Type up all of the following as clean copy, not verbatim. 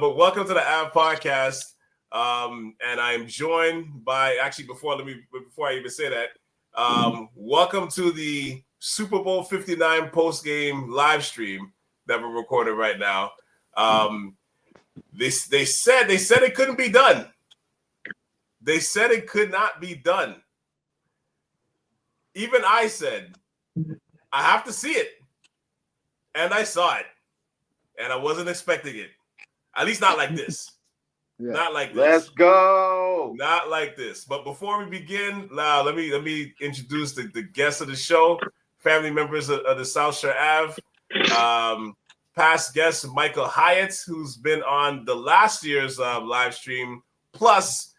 But welcome to the Ave Podcast, and I'm joined by before I even say that, welcome to the Super Bowl 59 postgame live stream that we're recording right now. They said it couldn't be done. They said it could not be done. Even I said I have to see it, and I saw it, and I wasn't expecting it. At least not like this. Yeah. Not like this. Let's go. Not like this. But before we begin, let me introduce the guests of the show, family members of the South Shore Ave. Past guest Michael Hyatt, who's been on the last year's live stream. Plus,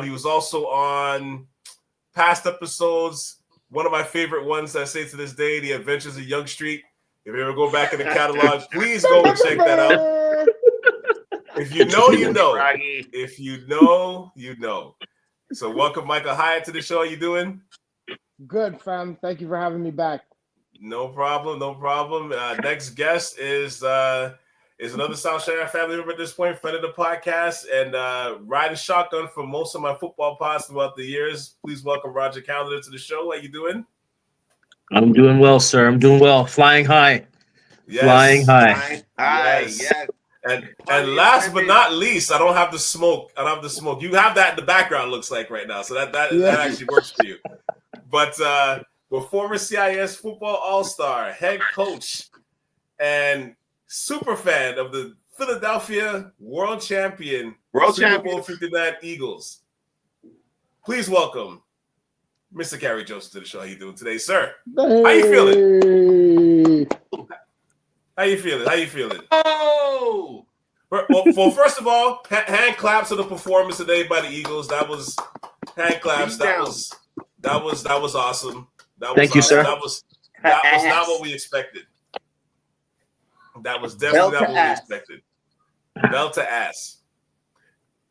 he was also on past episodes. One of my favorite ones I say to this day, The Adventures of Young Street. If you ever go back in the catalog, please go and check that out. If you know, you know. If you know, you know. So welcome, Michael Hyatt, to the show. How you doing? Good, fam. Thank you for having me back. No problem. Next guest is another South Shore family member at this point, friend of the podcast, and riding shotgun for most of my football pods throughout the years. Please welcome Roger Calendar to the show. How you doing? I'm doing well, sir. I'm doing well. Flying high. Yes. Flying high. Yes. And last but not least, I don't have the smoke. You have that in the background, looks like right now. So that actually works for you. But the former CIS football all-star, head coach, and super fan of the Philadelphia world champion Super Bowl 59 Eagles. Please welcome Mr. Gary Joseph to the show. How you doing today, sir? Hey. How you feeling? How you feeling? Oh! Well, first of all, hand claps to the performance today by the Eagles. That was hand claps. That was awesome. Thank you, sir. That was not what we expected. That was definitely not what we expected. Bell to ass.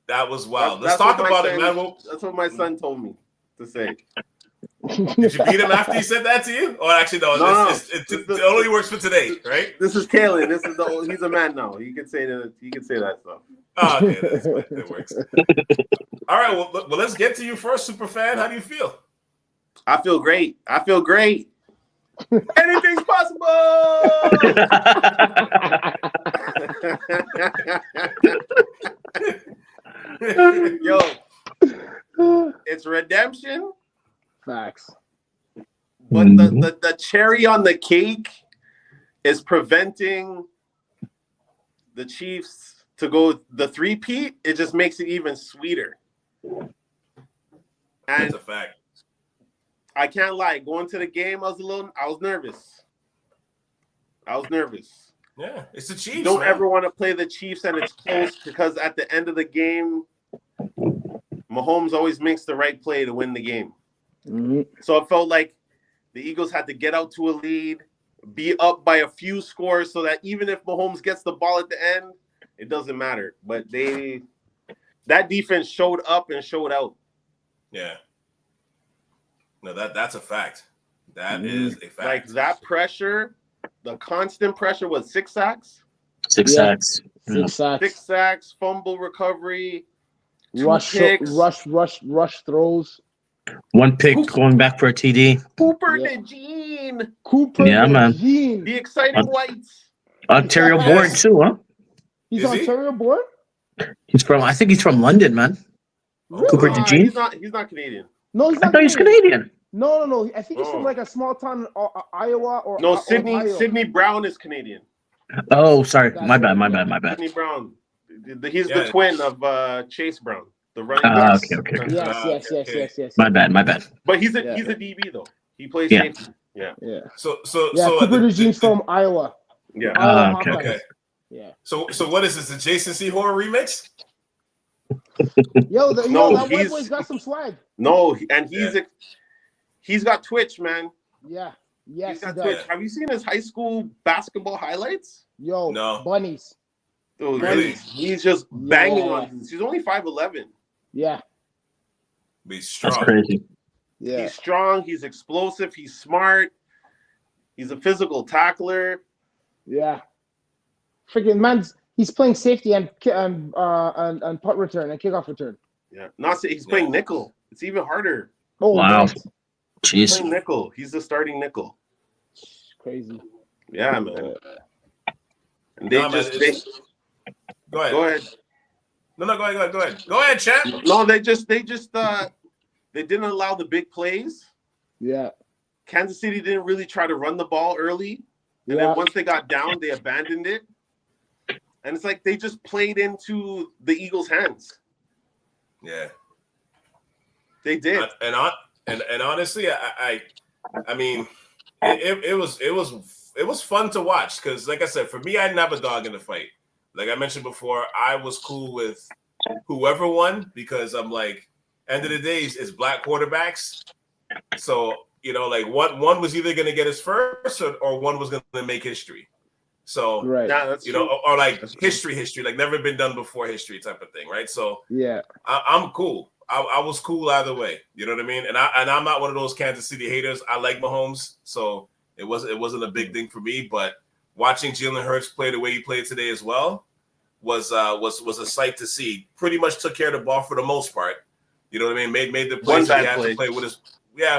That was wild. Let's talk about it, man. That's what my son told me to say. Did you beat him after he said that to you? Or actually, no. It only works for today, right? This is Kalen. He's a man now. He can say that. He can say that stuff. Oh, okay, that works. All right. Well, let's get to you first, super fan. How do you feel? I feel great. Anything's possible. Yo, it's redemption. Facts. But the cherry on the cake is preventing the Chiefs to go the three-peat. It just makes it even sweeter. And that's a fact. I can't lie. Going to the game, I was nervous. Yeah, it's the Chiefs. You don't ever want to play the Chiefs and it's close because at the end of the game, Mahomes always makes the right play to win the game. Mm-hmm. So it felt like the Eagles had to get out to a lead, be up by a few scores so that even if Mahomes gets the ball at the end, it doesn't matter. But that defense showed up and showed out. Yeah. No, that's a fact. That is a fact. Like that pressure, the constant pressure was 6 sacks. 6 sacks. 6 sacks. 6 sacks, fumble recovery, rush throws. 1 pick going back for a TD. Cooper DeJean. Man. The exciting whites. Ontario born too, huh? He's Ontario born? I think he's from London, man. Really? Cooper DeJean? He's not Canadian. No, he's not. I thought he's Canadian. No. I think he's from like a small town in Iowa or no. Ohio. Sydney Brown is Canadian. Oh, sorry. My bad. Sydney Brown. He's the twin of Chase Brown, the running back. Okay. Yes. My bad. But he's a DB though. He plays safety. Yeah. So Cooper DeJean's from Iowa. Yeah. Okay. Yeah. So what is this? The Jason C. Horror remix? That white boy's got some swag. No, and he's got Twitch, man. Yeah. Yes, he's got Twitch. Have you seen his high school basketball highlights? No. Bunnies. Dude, really? He's just banging on. He's only 5'11". Yeah. He's strong. That's crazy. Yeah. He's strong. He's explosive. He's smart. He's a physical tackler. Yeah. Freaking man's He's playing safety and punt return and kickoff return. Yeah, he's playing nickel. It's even harder. Oh, Wow. nice. He's Jeez. playing nickel. He's the starting nickel. Crazy. Yeah, man. And they Nah, man, Go ahead. go ahead. No, go ahead. Go ahead, champ. No, they didn't allow the big plays. Yeah. Kansas City didn't really try to run the ball early. And then once they got down, they abandoned it. And it's like they just played into the Eagles' hands. Yeah. They did. And honestly, I mean, it was fun to watch because, like I said, for me, I didn't have a dog in the fight. Like I mentioned before, I was cool with whoever won because I'm like, end of the day, it's black quarterbacks. So, you know, like one was either going to get his first or one was going to make history. So, right. Yeah, that's you true. know, or like history, like never been done before history type of thing, right? So, Yeah, I'm cool. I was cool either way. You know what I mean? And I'm not one of those Kansas City haters. I like Mahomes, so it wasn't a big thing for me. But watching Jalen Hurts play the way he played today as well was a sight to see. Pretty much took care of the ball for the most part. You know what I mean? Made the plays that he had to play with his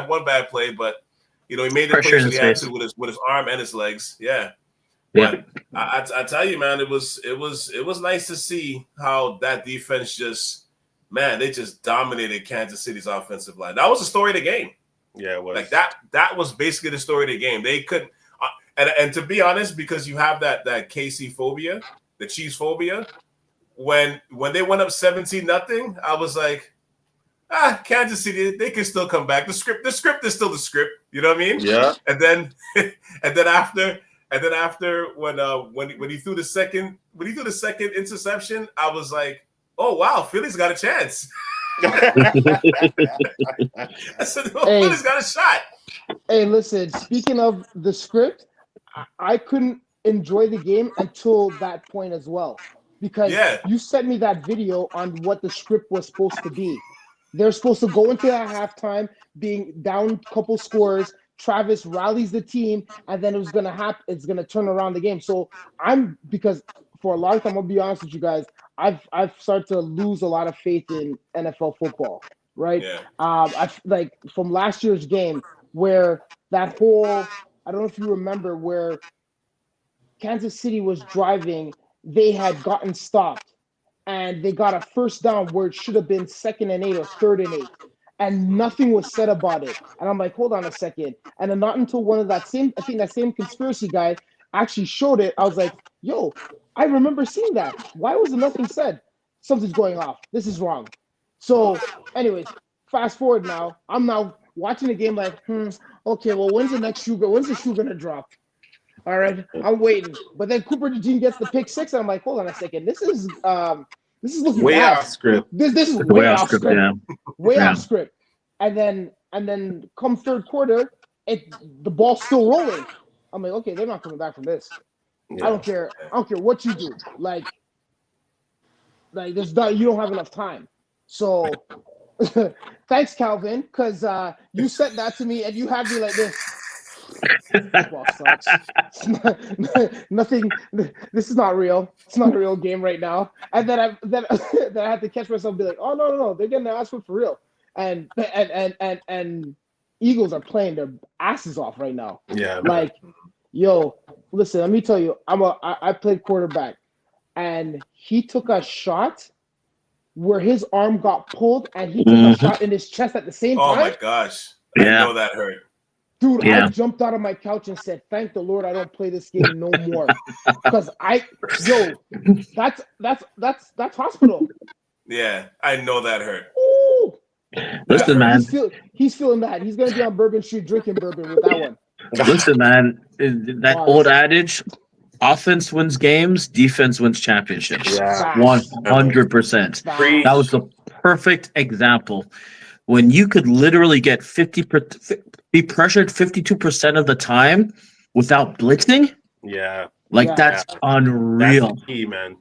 one bad play, but you know he made the plays that he had to with his arm and his legs. Yeah. Yeah. But I tell you, man, it was nice to see how that defense they just dominated Kansas City's offensive line. That was the story of the game. Yeah, it was. Like that was basically the story of the game. They couldn't and to be honest, because you have that KC phobia, the cheese phobia, when they went up 17-0, I was like, Kansas City, they can still come back. The script is still the script. You know what I mean? Yeah. And then after when he threw the second interception, I was like, oh wow, Philly's got a chance. I said, Philly's got a shot. Hey, listen, speaking of the script, I couldn't enjoy the game until that point as well. Because you sent me that video on what the script was supposed to be. They're supposed to go into that halftime being down a couple scores. Travis rallies the team, and then it's gonna turn around the game. So because for a lot of time, I'll be honest with you guys, I've started to lose a lot of faith in NFL football, right? Yeah. I've like from last year's game where that whole, I don't know if you remember, where Kansas City was driving, they had gotten stopped and they got a first down where it should have been 2nd and 8 or 3rd and 8. And nothing was said about it. And I'm like, hold on a second. And then not until one of that same conspiracy guy actually showed it, I was like, yo, I remember seeing that. Why was nothing said? Something's going off. This is wrong. So anyways, fast forward now. I'm now watching the game like, okay, well, when's the shoe going to drop? All right, I'm waiting. But then Cooper DeJean gets the pick 6, and I'm like, hold on a second. This is looking way bad. off script. This is way off script. Yeah. Way off script. And then come third quarter, the ball's still rolling. I'm like, okay, they're not coming back from this. Yeah. I don't care what you do. Like there's not, you don't have enough time. So thanks, Calvin, because you sent that to me and you had me like this. Football sucks. Nothing. This is not real. It's not a real game right now. And then I had to catch myself and be like, oh no, they're getting their ass whipped for real. And Eagles are playing their asses off right now. Yeah. Like, yo, listen, let me tell you, I played quarterback, and he took a shot where his arm got pulled, and he took a shot in his chest at the same time. Oh my gosh! I know that hurt. Dude, I jumped out of my couch and said, "Thank the Lord, I don't play this game no more." Because that's hospital. Yeah, I know that hurt. Ooh. Listen, man. He's feeling that. He's gonna be on Bourbon Street drinking bourbon with that one. Listen, man. That old adage: offense wins games, defense wins championships. Yeah. 100%. That was the perfect example. When you could literally get be pressured 52% of the time without blitzing, Yeah. that's unreal. That's the key, man.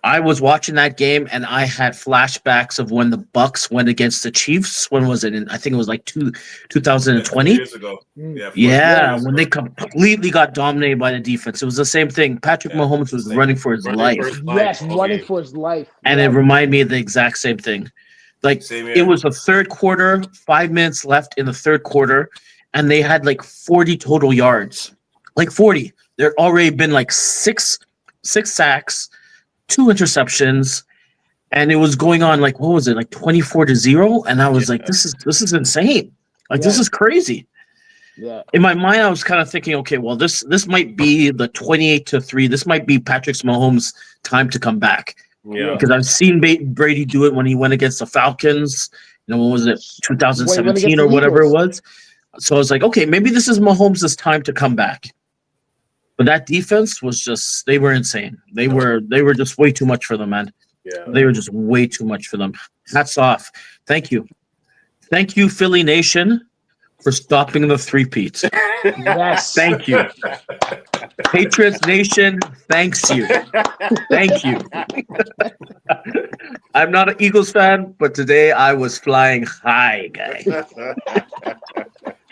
I was watching that game and I had flashbacks of when the Bucks went against the Chiefs. When was it? I think it was like 2020. 4 years ago. When they completely got dominated by the defense. It was the same thing. Patrick Mahomes was running for his life. Running for his life. And it reminded me of the exact same thing. Like, it was the third quarter, 5 minutes left in the third quarter, and they had like 40 total yards. Like 40. There had already been like six sacks, 2 interceptions, and it was going on like, what was it, like 24-0? And I was like, this is insane. Like, this is crazy. Yeah. In my mind, I was kind of thinking, okay, well, this might be the 28-3. This might be Patrick Mahomes' time to come back. Yeah. Because I've seen Brady do it when he went against the Falcons. When was it, 2017 or whatever it was? So I was like, okay, maybe this is Mahomes' time to come back. But that defense was just, they were insane. They were just way too much for them, man. Yeah. They were just way too much for them. Hats off. Thank you. Thank you, Philly Nation, for stopping the three-peat. Yes. Thank you. Patriots Nation, thanks you. Thank you. I'm not an Eagles fan, but today I was flying high, guy.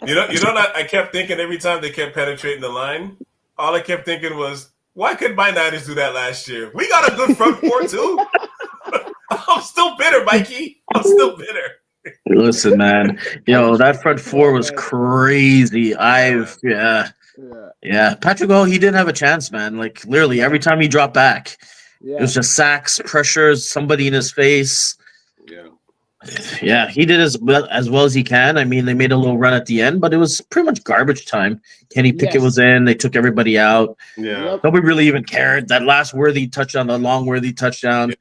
You know that I kept thinking every time they kept penetrating the line, all I kept thinking was, why couldn't my Niners do that last year? We got a good front four too. I'm still bitter, Mikey. I'm still bitter. Listen, man. That front four was crazy. Yeah. Patrick, he didn't have a chance, man. Like, literally, every time he dropped back, it was just sacks, pressures, somebody in his face. Yeah, he did as well as he can. I mean, they made a little run at the end, but it was pretty much garbage time. Kenny Pickett was in. They took everybody out. Yeah. Nobody really even cared. That last worthy touchdown, the long worthy touchdown,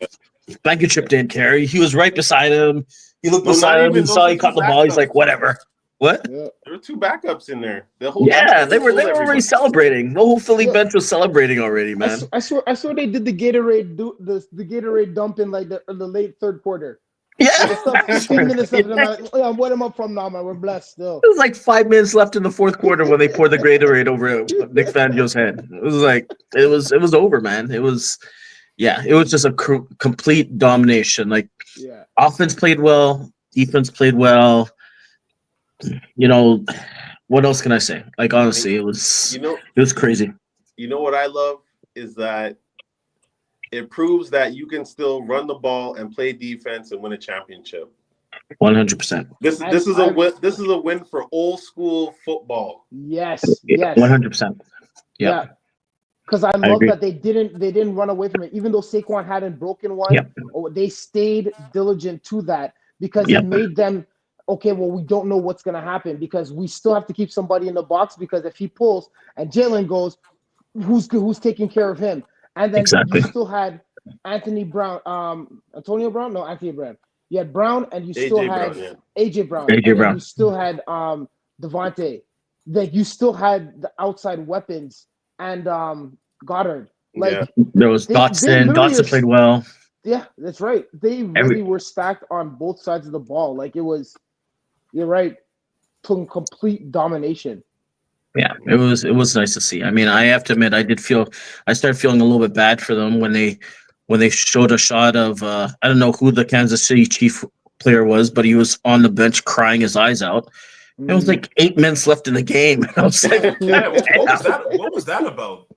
Blankenship didn't care. He was right beside him. He looked beside him and saw he caught the ball. He's like, whatever. What? There were 2 backups in there. They were already celebrating. The whole Philly bench was celebrating already, man. I swear they did the Gatorade the Gatorade dump in like the late third quarter. Yeah. 15 minutes left. I'm what am up from now, man? We're blessed still. It was like 5 minutes left in the fourth quarter when they poured the Gatorade over Nick Fangio's head. It was like it was over, man. It was just a complete domination. Like, offense played well, defense played well. What else can I say? Like, honestly, it was crazy. You know what I love is that it proves that you can still run the ball and play defense and win a championship. 100%. This is a win for old school football. Yes. 100%. Yeah. Because I love that they didn't run away from it, even though Saquon hadn't broken one. They stayed diligent to that because it made them okay. Well, we don't know what's gonna happen because we still have to keep somebody in the box because if he pulls and Jalen goes, who's taking care of him? And then you still had Antonio Brown. You had Brown, and you still had AJ Brown. You still had Devontae. Like, you still had the outside weapons and Goddard. Like, there was Dotson. Dotson played well. Yeah, that's right. They really were stacked on both sides of the ball. Like, it was. You're right. Complete domination. Yeah, it was nice to see. I mean, I have to admit, I started feeling a little bit bad for them when they showed a shot of I don't know who the Kansas City Chief player was, but he was on the bench crying his eyes out. It was like 8 minutes left in the game. I was like, what was that about?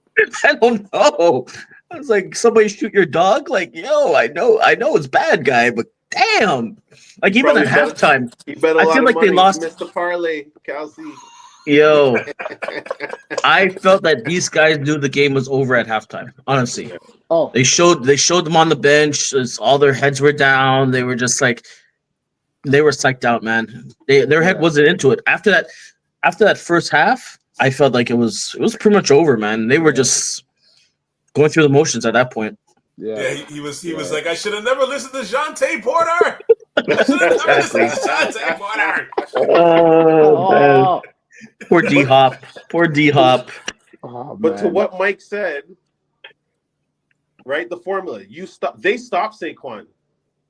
I don't know. I was like, somebody shoot your dog? Like, I know it's bad, guy, but damn. Like, even at halftime, I feel like they lost. Mr. Parlay, Kelsey. Yo, I felt that these guys knew the game was over at halftime. Honestly, they showed them on the bench. All their heads were down. They were just like, they were psyched out, man. Their head wasn't into it. After that first half, I felt like it was pretty much over, man. They were just going through the motions at that point. Yeah, he was like, I should have never listened to Jonte Porter. I should have never listened to Jonte Porter. Oh, man. Poor D-Hop. But to what Mike said, right? The formula. They stopped Saquon.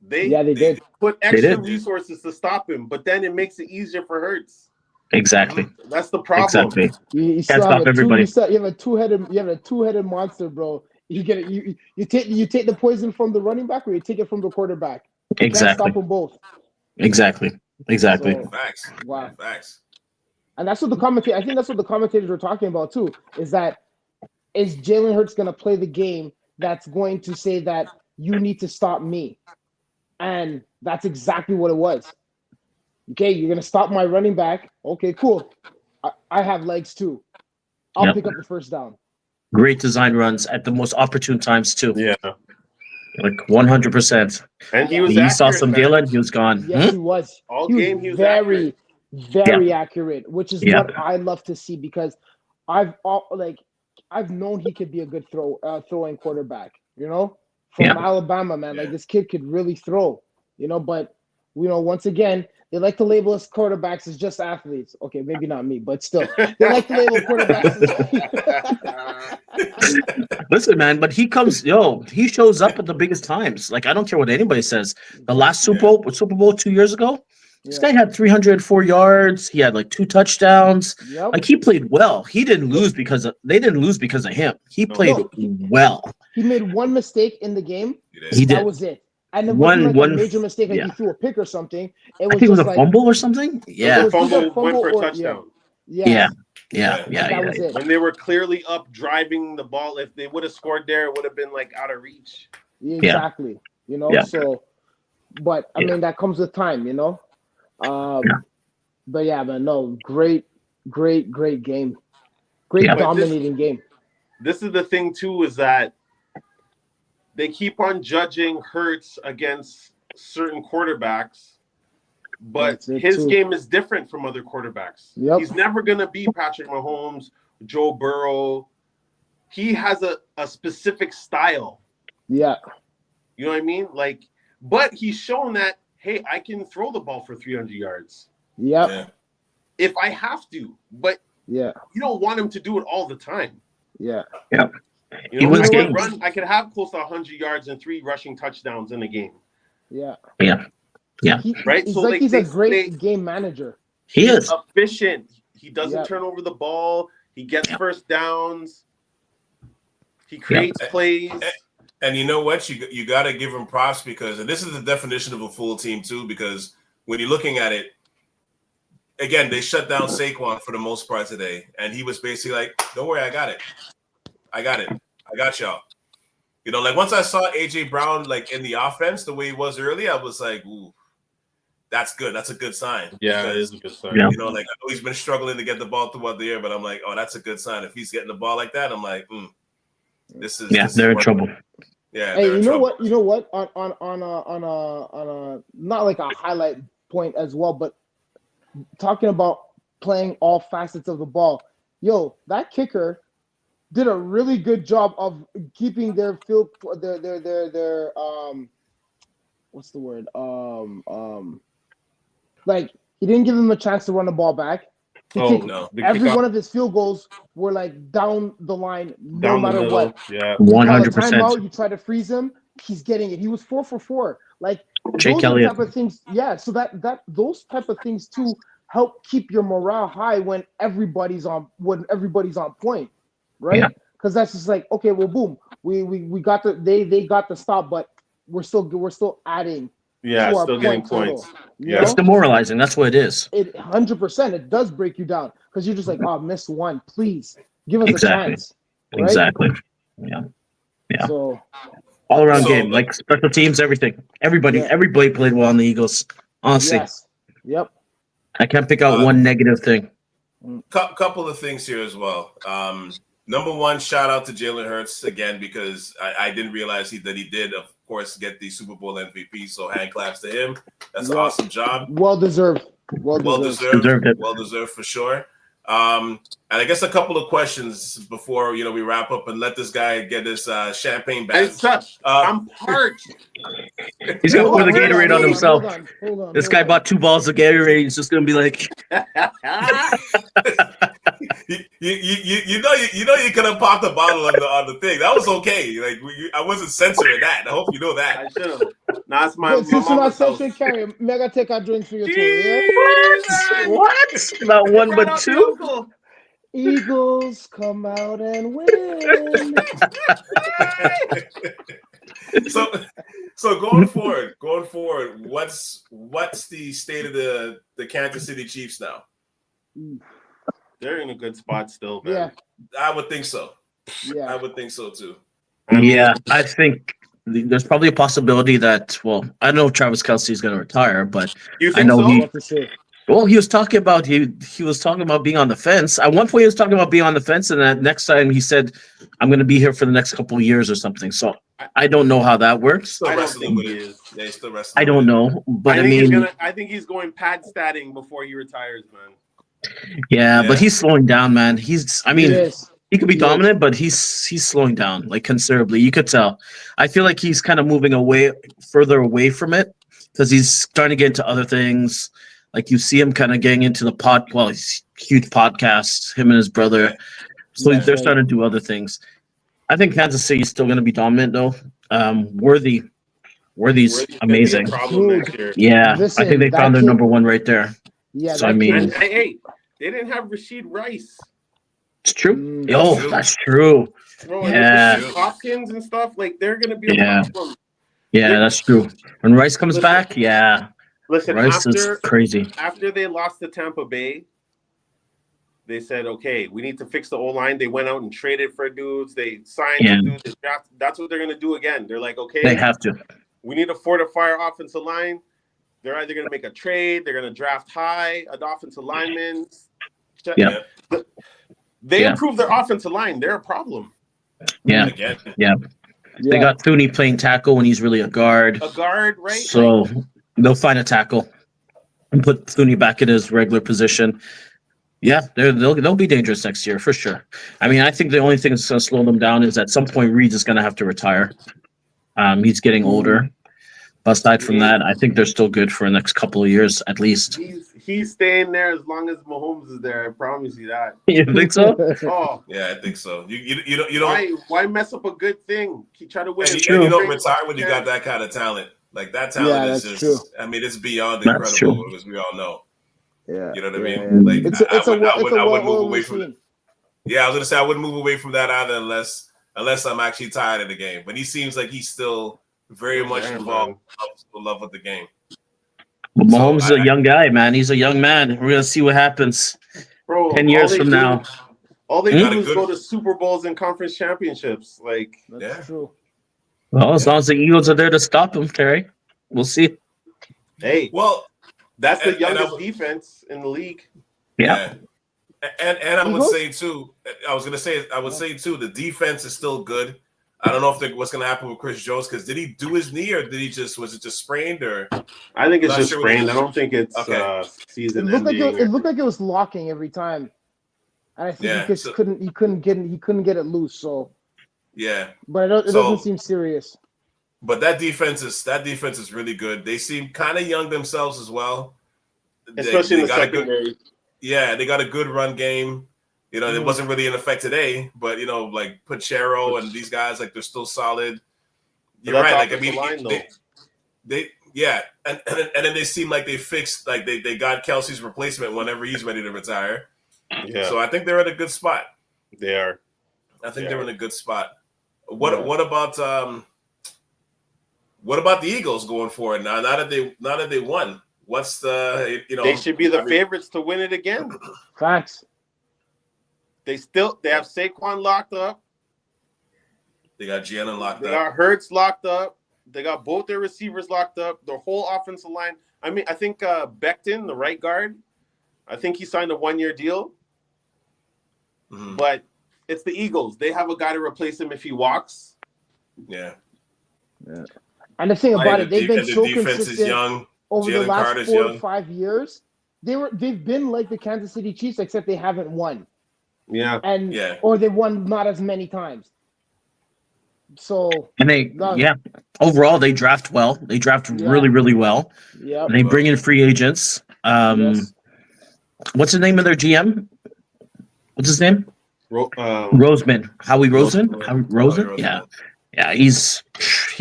They did. Put extra resources to stop him, but then it makes it easier for Hurts. Exactly. That's the problem. Exactly. You can't stop everybody. You have a two-headed monster, bro. You get it. You take the poison from the running back, or you take it from the quarterback. You Exactly. can't stop them both. Exactly. So, Facts. wow. Facts. And that's what I think that's what the commentators were talking about too. Is Jalen Hurts going to play the game that's going to say that you need to stop me? And that's exactly what it was. Okay, you're going to stop my running back. Okay, cool. I have legs too. I'll pick up the first down. Great design runs at the most opportune times too. Yeah. Like 100%. And he was You saw some man. Dylan, he was gone. Yes, he was. All he was game he was very, accurate. very accurate, which is what I love to see because I've known he could be a good throwing quarterback, from Alabama, man. Like this kid could really throw, but once again, they like to label us quarterbacks as just athletes. Okay, maybe not me, but still, they like to label quarterbacks as Listen, man, but he shows up at the biggest times. Like, I don't care what anybody says. The last Super Bowl 2 years ago, this guy had 304 yards. He had like 2 touchdowns. Yep. Like, he played well. He didn't lose they didn't lose because of him. He played well. He made one mistake in the game. He did. That was it. And it wasn't like a major mistake, like he threw a pick or something. I think it was a fumble or something. Yeah. The fumble went for a touchdown. Yeah. That was it. When they were clearly up driving the ball, if they would have scored there, it would have been like out of reach. Exactly. So, but I mean, that comes with time, But yeah, man, no, great game. Great dominating game. This is the thing too, is that they keep on judging Hurts against certain quarterbacks, but his game is different from other quarterbacks. Yep. He's never going to be Patrick Mahomes, Joe Burrow. He has a specific style. Yeah. You know what I mean? Like, but he's shown that, hey, I can throw the ball for 300 yards. Yep. Yeah. If I have to, but you don't want him to do it all the time. Yeah. Yeah. I could have close to 100 yards and 3 rushing touchdowns in a game. Yeah. Yeah. Right? So he's a great game manager. He is efficient. He doesn't turn over the ball. He gets first downs. He creates plays. And you know what? You got to give him props because, and this is the definition of a full team too, because when you're looking at it, again, they shut down Saquon for the most part today. And he was basically like, don't worry, I got it. I got y'all. Like once I saw AJ Brown like in the offense the way he was early, I was like, ooh, that's good. That's a good sign. Yeah, it is a good sign. Like I know he's been struggling to get the ball throughout the air, but I'm like, oh, that's a good sign. If he's getting the ball like that, I'm like, this is they're in trouble. Yeah. Hey, you know what? On a not like a highlight point as well, but talking about playing all facets of the ball, that kicker did a really good job of keeping their what's the word? Like he didn't give them a chance to run the ball back. Every one of his field goals were like down the line, no matter what. Yeah, 100%. Timeout, you try to freeze him, he's getting it. He was 4 for 4. Like Jake those Elliott. type of things. Yeah, so that those type of things too help keep your morale high when everybody's on point, right? Because that's just like, okay, well, boom, we got they got the stop, but we're still adding. Yeah, still getting points. Yeah, it's demoralizing. That's what it is. It 100%. It does break you down because you're just like, oh, missed one. Please give us a chance. Right? Exactly. Yeah. So all around game, like special teams, everything. Everybody played well on the Eagles. Honestly. Yes. Yep. I can't pick out one negative thing. Couple of things here as well. Number one, shout out to Jalen Hurts again because I didn't realize that he did, of course, get the Super Bowl MVP. So hand claps to him. That's an awesome job. Well deserved. Well deserved for sure. And I guess a couple of questions before we wrap up and let this guy get his champagne back. I'm parched. He's gonna pour the Gatorade on himself. Hold on, this guy bought 2 balls of Gatorade. He's just gonna be like, you could have popped a bottle on the thing. That was okay. Like I wasn't censoring that. I hope you know that. I should have. Now it's my. Since you're not censoring, Carrie, mega take our drinks for your tour. Yeah? What? Not one but 2. Eagles come out and win. So going forward, what's the state of the Kansas City Chiefs now? They're in a good spot still, man. Yeah, I would think so. yeah. I would think so too. Yeah, I think there's probably a possibility that, well, I know Travis Kelce is going to retire, but You I think know so? What to say? well, he was talking about he was talking about being on the fence. At one point, he was talking about being on the fence, and then next time he said, "I'm going to be here for the next couple of years or something." So I don't know how that works. Still I don't wrestling think with he it. is. Yeah, he's still wrestling. I don't with it. know, but I think he's going pad statting before he retires, man. yeah, Yeah. but he's slowing down, man. I mean, Yes. he could be Yes. dominant, but he's slowing down like considerably. You could tell. I feel like he's kind of moving further away from it because he's starting to get into other things. Like you see him kind of getting into he's huge podcasts, him and his brother. So That's they're right. starting to do other things. I think Kansas City is still going to be dominant though. Worthy's Worthy's gonna be a amazing. problem next year. Yeah, Listen, I think they that found their kid- number one right there. Yeah, So, that I mean- kid And is- hey, they didn't have Rashid Rice. It's true. Mm. Oh, True. that's true. Bro, Yeah. and Hopkins and stuff, like they're gonna be a Yeah. problem. Yeah, that's true. When Rice comes Listen. back, yeah, Listen, Rice is crazy. after they lost to Tampa Bay, they said, okay, we need to fix the O-line. They went out and traded for dudes. They signed Yeah. dudes. They draft- That's what they're going to do again. They're like, okay, They have to. we need to fortify our offensive line. They're either going to make a trade. They're going to draft high an offensive lineman. Yeah. They Yeah. improved their offensive line. They're a problem. Yeah, Again. they got Thuney playing tackle when he's really a guard. A guard, right? So they'll find a tackle and put Thuney back in his regular position. Yeah, they'll be dangerous next year for sure. I mean, I think the only thing that's going to slow them down is at some point Reed is going to have to retire. He's getting older. But aside from that, I think they're still good for the next couple of years at least. He's staying there as long as Mahomes is there. I promise you that. You think so? Oh, Yeah, I think so. You don't why mess up a good thing? He tried to win. and a you trade. don't retire when you got that kind of talent. Like that talent Yeah, is that's just true. I mean, it's beyond That's incredible true. as we all know. Yeah. You know what I Yeah, mean? yeah. Like It's a I wouldn't move well-oiled away from it. machine. Yeah, I was gonna say I wouldn't move away from that either unless I'm actually tired of the game. But he seems like he's still very much Yeah, involved, love with the game. But Mahomes is So a young guy, man. He's a young man. We're going to see what happens Bro, 10 all years they from do- now. All they Got do a is good- go to Super Bowls and conference championships. Like, That's Yeah. true. Well, as long as the Eagles are there to stop him, Terry, we'll see. hey, Well, that's the and I youngest would- defense in the league. Yeah. And I would Eagles? say too. I would say too. The defense is still good. I don't know what's going to happen with Chris Jones because did he do his knee or was it just sprained or? I think it's Not just sure what sprained. it I don't think it's Okay. It season looked like ending. it looked like it was locking every time. And I think Yeah, he just so- couldn't get it loose. So, Yeah, but it So- doesn't seem serious. but that defense is really good. They seem kind of young themselves as well. Especially in the got a good, secondary. yeah, they got a good run game. You know, it wasn't really in effect today, but you know, like Pachero and these guys, like they're still solid. You're But that's right. Like I offensive mean, line, though. they yeah, and then they seem like they fixed, like they got Kelsey's replacement whenever he's ready to retire. Yeah, So I think they're in a good spot. they are. I think Yeah. they're in a good spot. What about the Eagles going forward now? Now that they won, what's the They should be the I mean- favorites to win it again. Facts. They have Saquon locked up. They got Jalen locked They up. got Hurts locked up. They got both their receivers locked up. Their whole offensive line. I mean, I think Becton, the right guard, I think he signed a 1-year deal. Mhm. But it's the Eagles. They have a guy to replace him if he walks. Yeah, And the thing about it, they've been and the so defense is consistent young. over Jalen the last Carter's 4 young. to 5 years. They've been like the Kansas City Chiefs, except they haven't won, Yeah. or they won not as many times. So And overall, they draft well. They draft Yeah. really, really well. yeah, And they bring in free agents. Yes. What's the name of their GM? What's his name? Roseman. Roseman. Howie Rosen? Roseman. Howie Rosen? Howie Yeah. Yeah, he's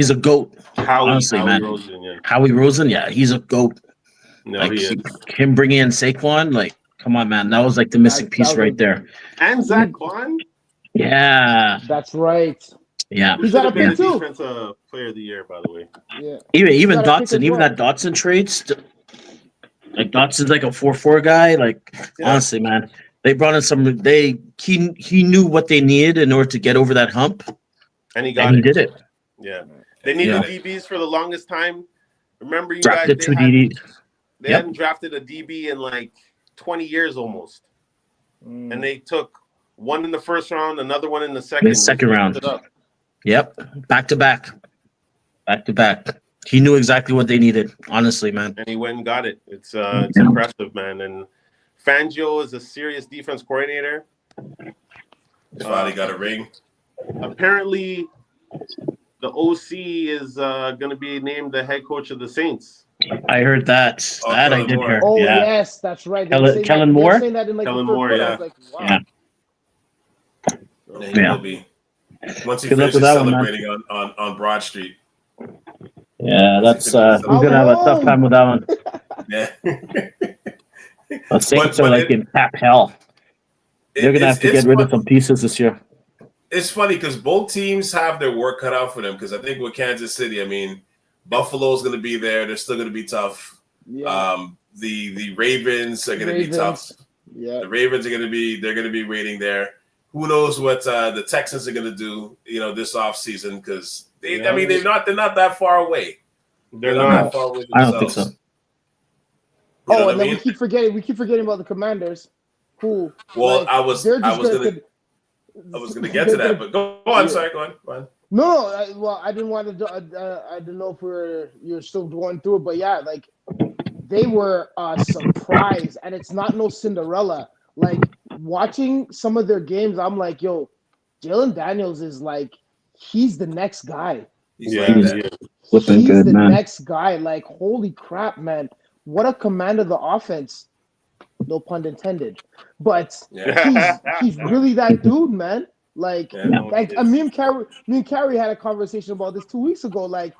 a goat. Honestly, man. Rosen, yeah. Howie Rosen, yeah, he's a goat. No, Like he is. him bringing in Saquon, like Come on, man. That was like the missing piece right there. And Zach Bond. Yeah. That's right. Yeah. He got a pick too. Defensive player of the year, by the way. Yeah. Even Dotson, even that Dotson trade, like Dotson's like a 4-4 guy. Like honestly, man, they brought in some. He knew what they needed in order to get over that hump, and he did it. Yeah, they needed DBs for the longest time. Remember, you drafted guys? Two DBs. They hadn't drafted a DB in like 20 years almost, and they took one in the first round, another one in the second round. Yep, back to back. He knew exactly what they needed. Honestly, man, and he went and got it. It's impressive, man. And Fangio is a serious defense coordinator. Finally got a ring. Apparently, the OC is going to be named the head coach of the Saints. I heard that. I did hear. Oh yes, that's right. Kellen Moore. Saying that in like Kellen Moore, yeah. I was like, wow. He will be. Once he finishes celebrating on Broad Street. Yeah, that's we're gonna have a tough time with that one. Yeah. The Saints are like in cap hell. They're gonna have to get rid of some pieces this year. It's funny because both teams have their work cut out for them. Because I think with Kansas City, I mean, Buffalo's going to be there. They're still going to be tough. Yeah. The Ravens are going to be tough. Yeah. The Ravens are going to be waiting there. Who knows what the Texans are going to do? This offseason because they're not that far away. They're not that far away. I don't think so. And then we keep forgetting about the Commanders. Who? Well, I was going to get to that, but go on. Sorry, go on. No, I didn't want to. I didn't know if you're still going through it, but yeah, like they were a surprise, and it's not no Cinderella. Like watching some of their games, I'm like, yo, Jalen Daniels is like, he's the next guy. He's the next guy. Like, holy crap, man! What a command of the offense. No pun intended, but he's really that dude, man. Like, me and Carrie had a conversation about this 2 weeks ago. Like,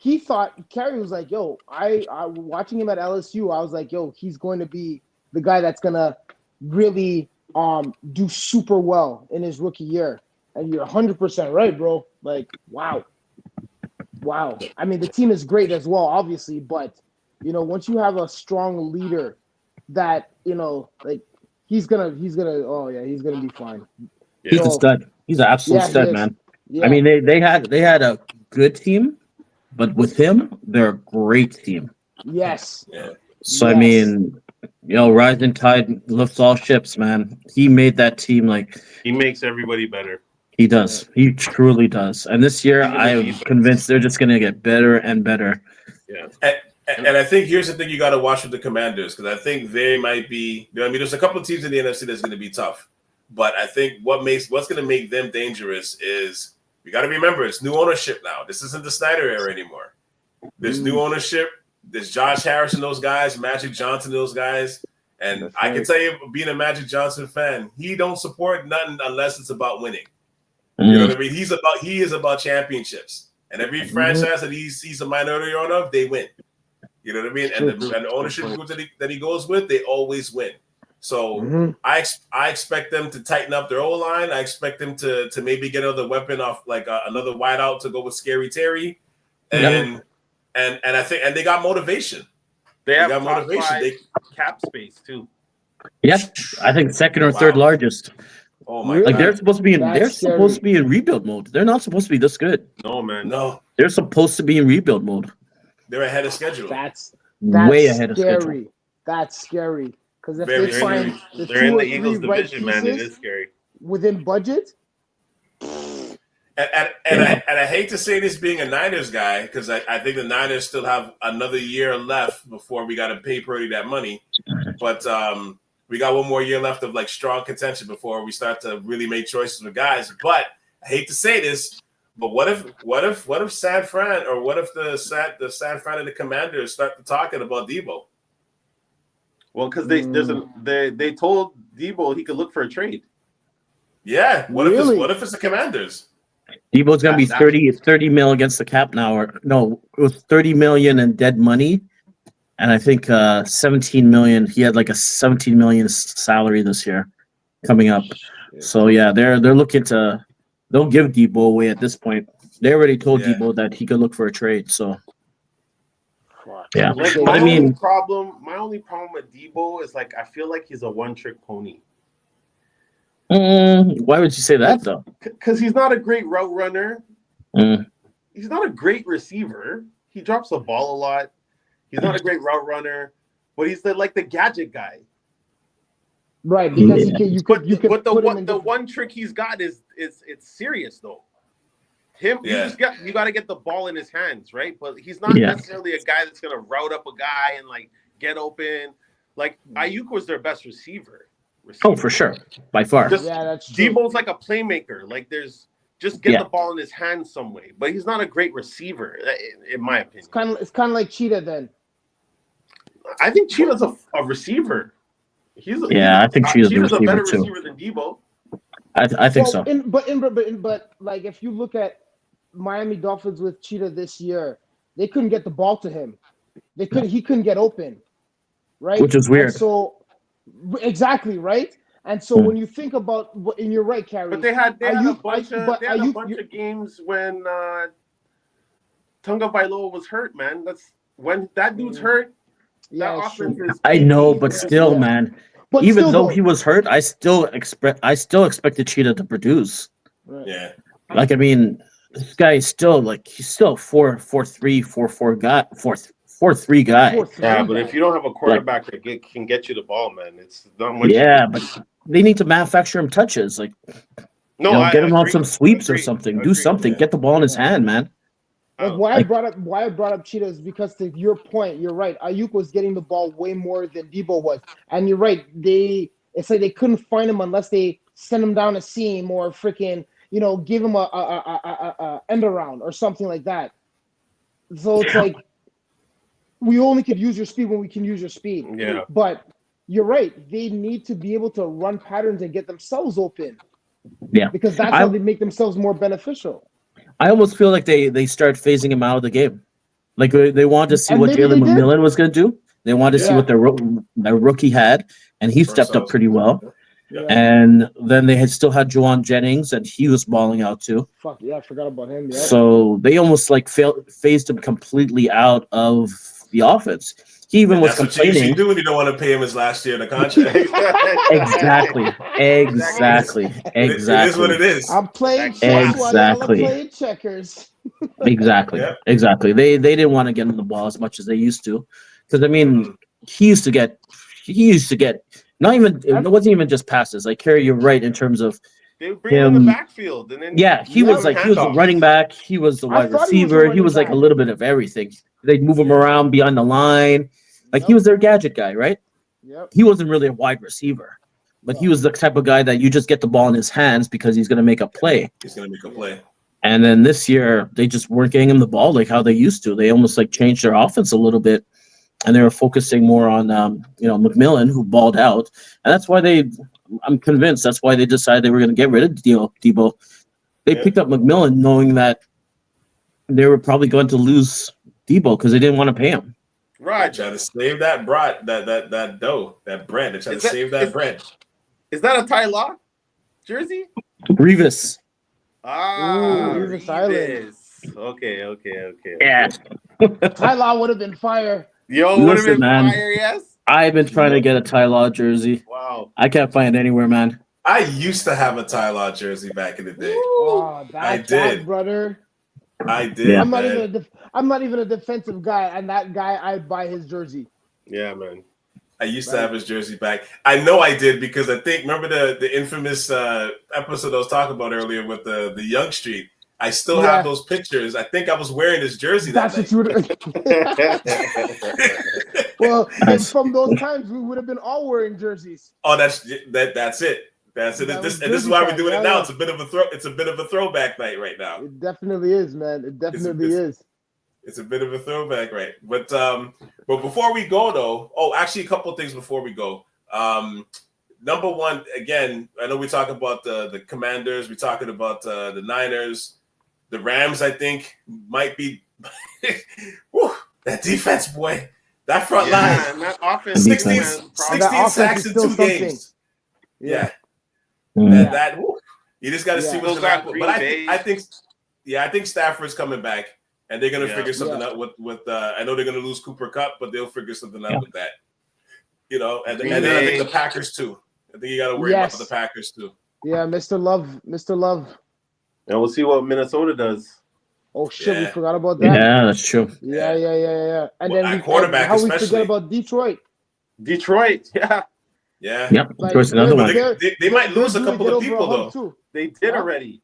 Carrie was like, "Yo, I watching him at LSU. I was like, yo, he's going to be the guy that's gonna really do super well in his rookie year." And you're 100% right, bro. Like, wow. I mean, the team is great as well, obviously, but once you have a strong leader. That like he's gonna be fine. He's a stud. He's an absolute stud, man. Yeah. I mean, they had a good team, but with him, they're a great team. Yes. Yeah. So I mean, rising tide lifts all ships, man. He made that team like he makes everybody better. He does. He truly does. And this year, I'm convinced they're just gonna get better and better. Yeah. And I think here's the thing you got to watch with the Commanders because I think they might be. There's a couple of teams in the NFC that's going to be tough, but I think what's going to make them dangerous is we got to remember it's new ownership now. This isn't the Snyder era anymore. There's new ownership. There's Josh Harris and those guys, Magic Johnson, those guys, and I can tell you, being a Magic Johnson fan, he don't support nothing unless it's about winning. You know what I mean? He is about championships, and every franchise that he's a minority owner of, they win. You know what I mean? And the ownership group that he goes with, they always win. So I expect them to tighten up their O-line. I expect them to maybe get another weapon off, like another wideout to go with Scary Terry. And I think they got motivation. They got motivation. They cap space too. Yeah, I think second or third largest. Oh my God. They're supposed to be in rebuild mode. They're not supposed to be this good. No, man. No. They're supposed to be in rebuild mode. They're ahead of schedule. That's way ahead of schedule. That's scary. Because if they're they find they're in the Eagles division, man, it is scary. Within budget. And I hate to say this being a Niners guy, because I think the Niners still have another year left before we got to pay Purdy that money. But we got one more year left of like strong contention before we start to really make choices with guys. But I hate to say this. But what if San Fran or what if the San Fran and the Commanders start talking about Debo? Well, because they told Debo he could look for a trade. Yeah. What if it's the Commanders? Debo's gonna be 30 mil against the cap now, or no, it was 30 million in dead money, and I think 17 million. He had like a 17 million salary this year coming up. So yeah, they're looking to. They'll give Debo away at this point. They already told Debo that he could look for a trade. So yeah, Like, but I mean, my only problem with Debo is like I feel like he's a one-trick pony. why would you say that though? Because he's not a great route runner. Mm. He's not a great receiver. He drops the ball a lot. He's not a great route runner, but he's like the gadget guy. Right, because you could But put him in the one trick he's got is it's serious though. You got to get the ball in his hands, right? But he's not necessarily a guy that's gonna route up a guy and like get open. Like Ayuk was their best receiver. Oh, for sure, by far. That's true. Debo's like a playmaker. Like just get the ball in his hands some way. But he's not a great receiver, in my opinion. It's kind of like Cheetah then. I think Cheetah's a receiver. I think Cheetah's a better receiver than Debo. I think so. But like if you look at Miami Dolphins with Cheetah this year, they couldn't get the ball to him. He couldn't get open, right? Which is weird. And so exactly right. And so when you think about, and you're right, Carrie. But they had a bunch of games when Tunga Bailoa was hurt, man. That's when that dude's hurt. Yeah, that offense is. I know, but still, man. But even still, though he was hurt, I still expected Cheetah to produce. Right. Yeah. Like I mean, this guy is still he's still 4-4-3, 4-4 guy, 4-3 guy. Yeah, but if you don't have a quarterback that can get you the ball, man, it's not much. Yeah, but they need to manufacture him touches. Like, get him on some sweeps or something. Do something. Get the ball in his hand, man. Like why I brought up Cheetah is because to your point, you're right. Ayuk was getting the ball way more than Debo was, and you're right. It's like they couldn't find him unless they send him down a seam or freaking give him a end around or something like that. So it's like we only could use your speed when we can use your speed. Yeah. But you're right. They need to be able to run patterns and get themselves open. Yeah. Because that's how they make themselves more beneficial. I almost feel like they start phasing him out of the game. Like they wanted to see what Jalen McMillan was going to do. They wanted to see what their rookie had, and he stepped up pretty well. Yeah. And then they still had Juwan Jennings, and he was balling out too. Fuck yeah, I forgot about him. Yeah. So they almost phased him completely out of the offense. He even was complaining. That's what you do when you don't want to pay him his last year in the contract. Exactly. It is what it is. I'm playing chess while y'all are playing checkers. Exactly. Yeah. Exactly. They didn't want to get him the ball as much as they used to, because I mean, he used to get not even it wasn't even just passes. Like Kerry, you're right in terms of they bring him in the backfield, and then he was a running back. He was the wide receiver. He was like a little bit of everything. They'd move him around beyond the line. Like he was their gadget guy, right? Yep. He wasn't really a wide receiver, but he was the type of guy that you just get the ball in his hands because he's going to make a play. He's going to make a play. And then this year, they just weren't getting him the ball like how they used to. They almost changed their offense a little bit, and they were focusing more on McMillan, who balled out, and that's why I'm convinced that's why they decided they were going to get rid of Debo. They picked up McMillan knowing that they were probably going to lose Debo because they didn't want to pay him. Right, trying to save that dough, that bread. They're trying to save that bread. Is that a Ty Law jersey? Revis. Revis Island. Okay. Yeah. Ty Law would have been fire. Yo, would have been fire, yes? I've been trying to get a Ty Law jersey. Wow. I can't find it anywhere, man. I used to have a Ty Law jersey back in the day. Oh, I did, brother. I did. I'm not even a defensive guy, and that guy, I'd buy his jersey. Yeah, man. I used to have his jersey back. I know I did because I think remember the infamous episode I was talking about earlier with the Young Street. I still have those pictures. I think I was wearing his jersey. That's what you would. Well, from those times, we would have been all wearing jerseys. Oh, that's it. That's it. This is why we're doing it now. It's a bit of a throwback night right now. It definitely is, man. It definitely is. It's a bit of a throwback, right? But before we go, though, actually, a couple of things before we go. Number one, again, I know we talk about the Commanders. We're talking about the Niners, the Rams. I think might be that defense, boy. That front Yeah, line. and that offense, 16, man, 16 offense sacks is in still 2 something. games. Yeah. Mm. That you just got to see Still what's going to got happen. Green But Bay. I think Stafford's coming back, and they're going to figure something Yeah. out with. I know they're going to lose Cooper Kupp, but they'll figure something out with that. And Green then I Bay. think the Packers too. I think you got to worry about the Packers too. Yeah, Mr. Love. And we'll see what Minnesota does. Oh shit, we Yeah. forgot about that. Yeah, that's true. Yeah. And Well, then at quarterback how we especially. forget about Detroit. Detroit, yeah, Yeah. Yep, of course, another one. They might lose a couple of people though. Too. they did already.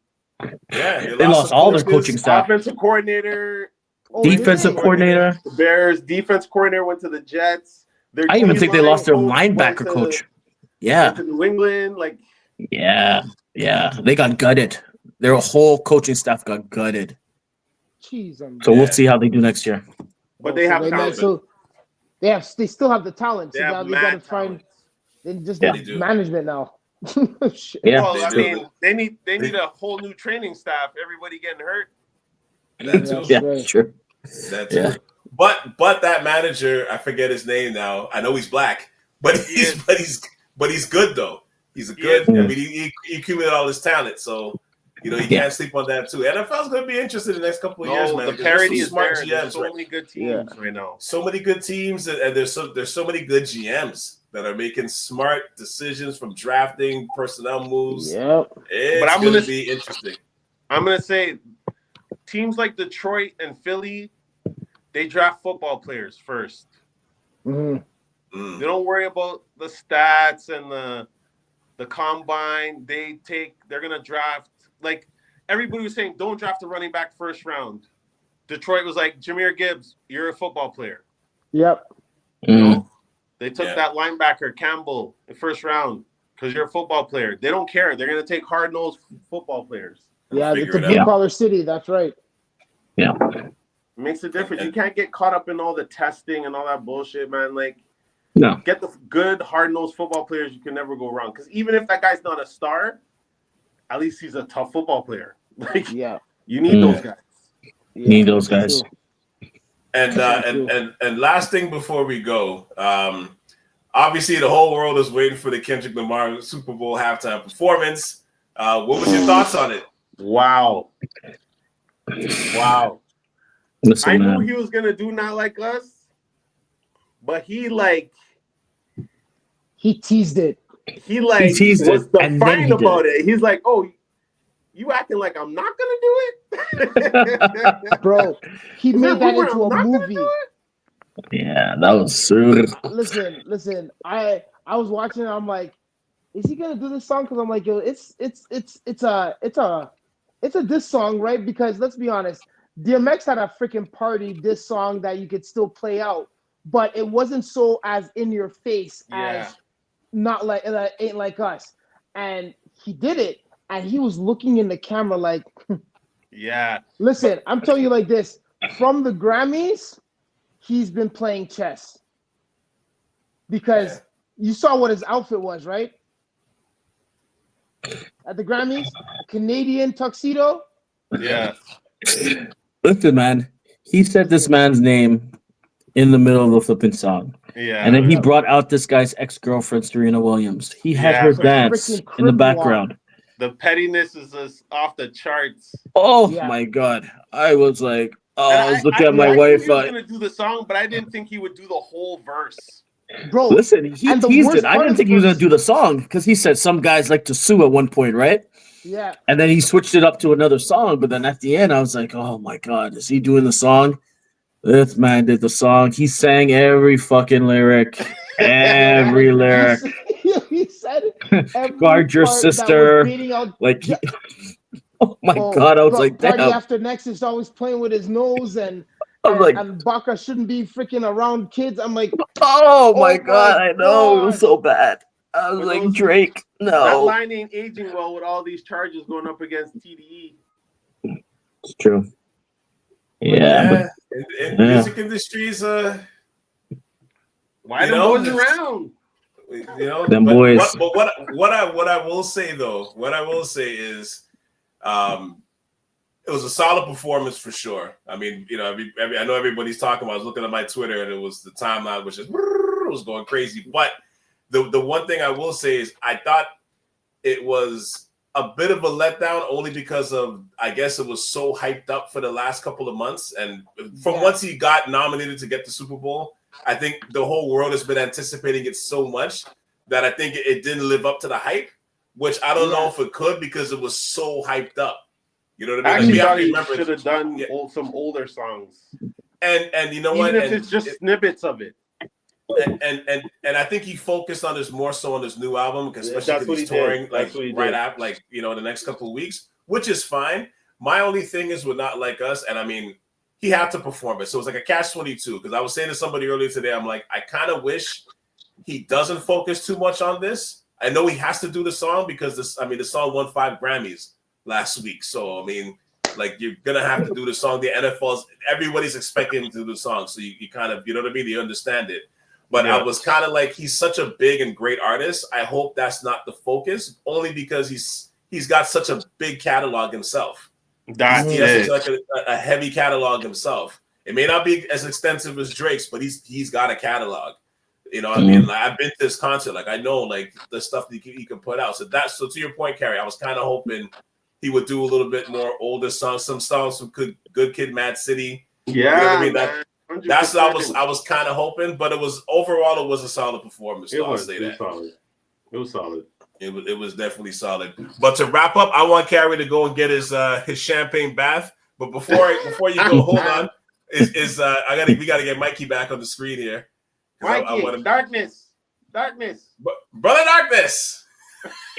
Yeah, They lost all their coaching staff. Offensive coordinator, Defensive coordinator. the Bears defense coordinator went to the Jets. I even think they D-line lost their coach went linebacker to- coach. went Yeah, to New England, like yeah. They got gutted. Their whole coaching staff got gutted. Jeez, So we'll see how they do next year. but they have talent. So they still have the talent. They So now have they got to mad find. talent. They just Yeah. need management now. Shit. Yeah, Well, they I do. mean, they need a whole new training staff. Everybody getting hurt. That too. yeah, Right. sure. That too. Yeah. But that manager, I forget his name now. I know he's black, but he's good though. He's a good. is. I mean, he accumulated all his talent, so you can't sleep on that too. NFL's going to be interested in the next couple of years, man. The because parity there's is some smart there. There's GMs, so right? many good teams right now. So many good teams, and there's so many good GMs that are making smart decisions from drafting personnel moves. Yep. It's I'm going gonna- to be interesting. I'm gonna say teams like Detroit and Philly, they draft football players first. Mhm. Mm. They don't worry about the stats and the combine. They're gonna draft, like everybody was saying, don't draft a running back first round. Detroit was like, Jahmyr Gibbs, you're a football player. Yep. Mm. They took Yeah. that linebacker Campbell in first round because you're a football player. They don't care. They're gonna take hard-nosed football players. Yeah, Figure it's a it blue out. collar city. That's right. Yeah. It makes a difference. You can't get caught up in all the testing and all that bullshit, man. Like, No. get the good, hard-nosed football players. You can never go wrong. Because even if that guy's not a star, at least he's a tough football player. Like, Yeah. you need those guys. Yeah, Need those that's guys. true. And last thing before we go, obviously the whole world is waiting for the Kendrick Lamar Super Bowl halftime performance. What was your thoughts on it? Wow. Listen, I knew man. he was going to do Not Like Us, but he teased it. He teased was it, and then defiant he did about it. He's like, oh, you acting like I'm not going to do it? Bro, he Is made it that rumor into I'm a not gonna movie. do it? Yeah, that was surreal. Listen. I was watching it. I'm like, is he gonna do this song? Because I'm like, yo, it's a diss song, right? Because let's be honest, DMX had a freaking party diss song that you could still play out, but it wasn't so as in your face as Not Like Ain't Like Us. And he did it, and he was looking in the camera like, Yeah. listen, I'm telling you like this, from the Grammys, he's been playing chess. Because you saw what his outfit was, right? At the Grammys, Canadian tuxedo. Yeah. Listen, man. He said this man's name in the middle of the flipping song. Yeah. And then he brought out this guy's ex-girlfriend, Serena Williams. He had Yeah. her Some dance freaking in the crip walk. background. The pettiness is just off the charts. Oh, Yeah. my God. I was like, And I was looking at I my knew wife. he was going to do the song, but I didn't think he would do the whole verse. Bro, Listen, he and the teased worst it. I part didn't of think the he was going verse- to do the song because he said some guys like to sue at one point, right? yeah. And then he switched it up to another song. But then at the end, I was like, oh, my God, is he doing the song? This man did the song. He sang every fucking lyric. Every lyric. He said every Guard your part that was sister. beating out. Like, oh, my God. I was like, Party damn. After Next is always playing with his nose, and I'm like, and Baka shouldn't be freaking around kids. I'm like, oh, my my God. I know. It was God. so bad. I was But like, those- Drake, That no. line ain't aging well with all these charges going up against TDE. It's true. Yeah. And music industries, Why You them know, boys around? Them but boys. What I will say though, what I will say is, It was a solid performance for sure. I mean, you know, I know everybody's talking about. I was looking at my Twitter, and it was the timeline was just it was going crazy. But the one thing I will say is I thought it was a bit of a letdown only because of, I guess it was so hyped up for the last couple of months. And from once he got nominated to get the Super Bowl, I think the whole world has been anticipating it so much that I think it didn't live up to the hype, which I don't know if it could because it was so hyped up. You know what I mean? Actually, he should have done some older songs. And you know Even what? If it's just snippets of it. And I think he focused on this more so on his new album, because especially because he's touring right after, like, you know, the next couple of weeks, which is fine. My only thing is with Not Like Us, and I mean, he had to perform it, so it's like a catch-22. Because I was saying to somebody earlier today, I'm like, I kind of wish he doesn't focus too much on this. I know he has to do the song because the song won 5 Grammys last week, so I mean, like, you're gonna have to do the song. The everybody's expecting to do the song, so you kind of, you know what I mean, you understand it. But I was kind of like, he's such a big and great artist. I hope that's not the focus, only because he's got such a big catalog himself. He has such like a heavy catalog himself. It may not be as extensive as Drake's, but he's got a catalog. You know what I mean? Like, I've been to this concert. Like, I know, like, the stuff that he can put out. So to your point, Carrie, I was kind of hoping he would do a little bit more older songs, some songs from Good Kid, Mad City. Yeah, you know what I mean? 100%. That's what I was kind of hoping, but it was a solid performance. I'll say that. It was solid. It was definitely solid. But to wrap up, I want Carrie to go and get his champagne bath. But before you go, hold on. We gotta get Mikey back on the screen here. Mikey, darkness. Brother Darkness.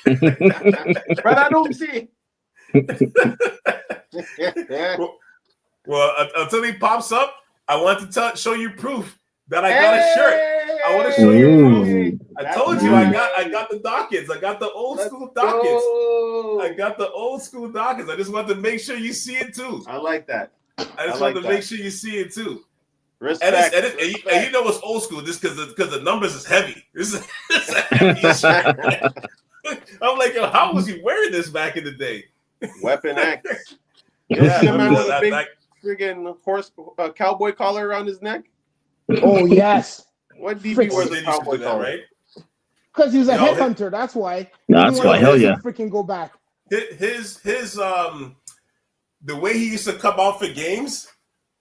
Brother Doomsy. Well, until he pops up, I want to show you proof that I got a shirt. I want to show you proof. I told you I got the Dawkins. I got the old school Dawkins. I got the old school Dawkins. I just want to make sure you see it too. I like that. I just want to make sure you see it too. Respect. And you know what's old school? This because the numbers is heavy. This is a heavy shirt. I'm like, yo, how was he wearing this back in the day? Weapon X. Yeah, man with a big friggin' horse cowboy collar around his neck. Oh yes. What DB wears a cowboy collar? Right? Because he was a headhunter. That's why. That's why. Hell yeah. Freaking go back. His the way he used to come out for games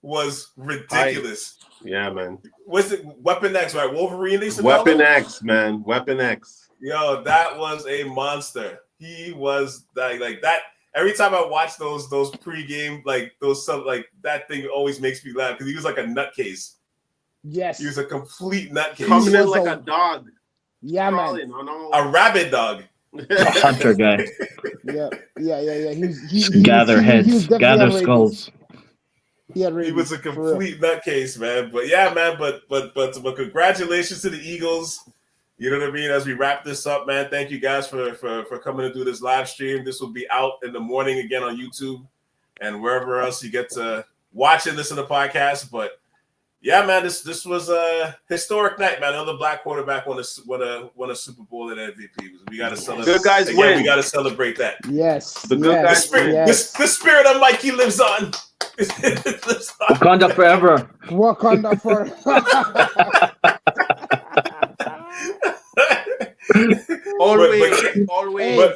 was ridiculous. Yeah, man. Was it Weapon X, right? Wolverine. Weapon X, man. Weapon X. Yo, that was a monster. He was like that. Every time I watch those pregame, like that thing always makes me laugh because he was like a nutcase. Yes, he was a complete nutcase. Coming in like a dog. Yeah, man. A rabid dog. A hunter guy. Yeah. He gather heads, gather skulls. He was a complete nutcase, man. But yeah, man. But congratulations to the Eagles. You know what I mean? As we wrap this up, man, thank you guys for coming to do this live stream. This will be out in the morning again on YouTube and wherever else you get to watch and listen to podcasts. But yeah, man, this was a historic night, man. Another black quarterback won a Super Bowl and MVP. We got to celebrate. Good guys win. We got to celebrate that. Yes. The good guys win. The spirit of Mikey lives on. Wakanda forever. Wakanda forever. Always. Hey,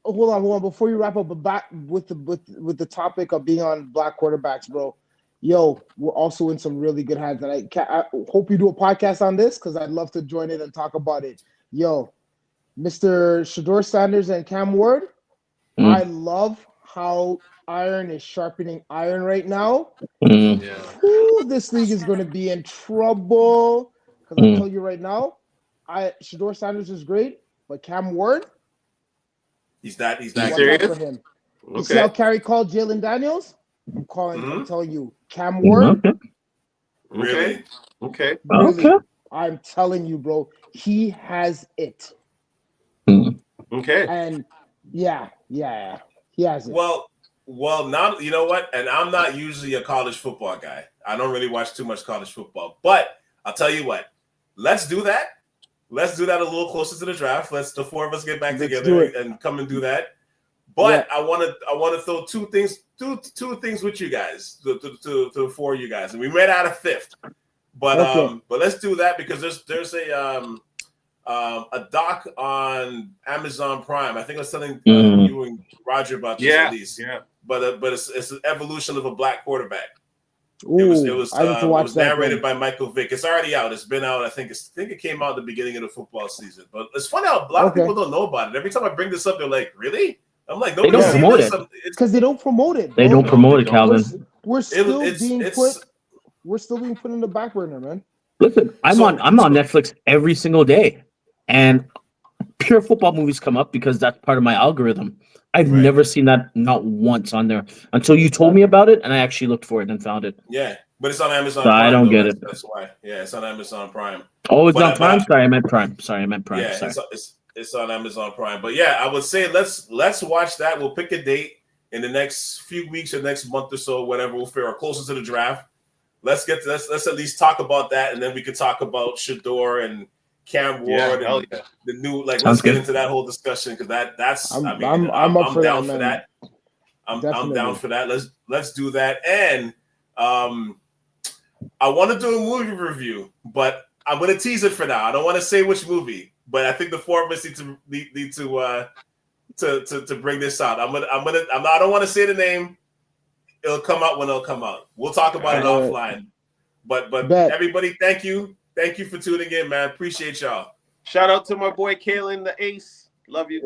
hold on. Before you wrap up, back with the topic of being on black quarterbacks, bro. Yo, we're also in some really good hands, and I hope you do a podcast on this because I'd love to join in and talk about it. Yo, Mr. Shedeur Sanders and Cam Ward, I love how iron is sharpening iron right now. Yeah. Ooh, this league is going to be in trouble because I'll tell you right now, Shedeur Sanders is great, but Cam Ward, he's that serious for him. Okay. You see how Carrie called Jalen Daniels? I'm calling. I'm telling you, Cam Ward. Really? Okay. Really, I'm telling you, bro. He has it. Okay. And yeah, he has it. Well, now you know what? And I'm not usually a college football guy. I don't really watch too much college football. But I'll tell you what. Let's do that. Let's do that a little closer to the draft. Let's the four of us get back together and come and do that. But I want to throw two things with you guys, to four of you guys, and we ran out of fifth. But but let's do that because there's a doc on Amazon Prime. I think I was telling you and Roger about this at least. Yeah. But it's an evolution of a black quarterback. Ooh, it was narrated by Michael Vick. It's already out. It's been out. I think it came out at the beginning of the football season. But it's funny how a lot of people don't know about it. Every time I bring this up, they're like, "Really?" I'm like, "They don't promote it." It's because they don't promote it. They don't promote it, Calvin. We're still being put in the back burner, man. Listen, I'm on Netflix every single day, and pure football movies come up because that's part of my algorithm. I've never seen that not once on there until you told me about it, and I actually looked for it and found it. Yeah, but it's on Amazon. So Prime, I don't get it. That's why. Yeah, it's on Amazon Prime. Oh, it's on Prime. Sorry, I meant Prime. Yeah, it's on Amazon Prime. But yeah, I would say let's watch that. We'll pick a date in the next few weeks or next month or so, whatever. We'll figure closer to the draft. Let's at least talk about that, and then we could talk about Shador and Cam Ward and the new let's get into that whole discussion because that's I'm down for that. I'm down for that. Let's do that. And I want to do a movie review, but I'm gonna tease it for now. I don't want to say which movie, but I think the four of us need to bring this out. I don't want to say the name. It'll come out when it'll come out. We'll talk about it offline. But everybody, thank you. Thank you for tuning in, man. Appreciate y'all. Shout out to my boy Kalen, the ace. Love you.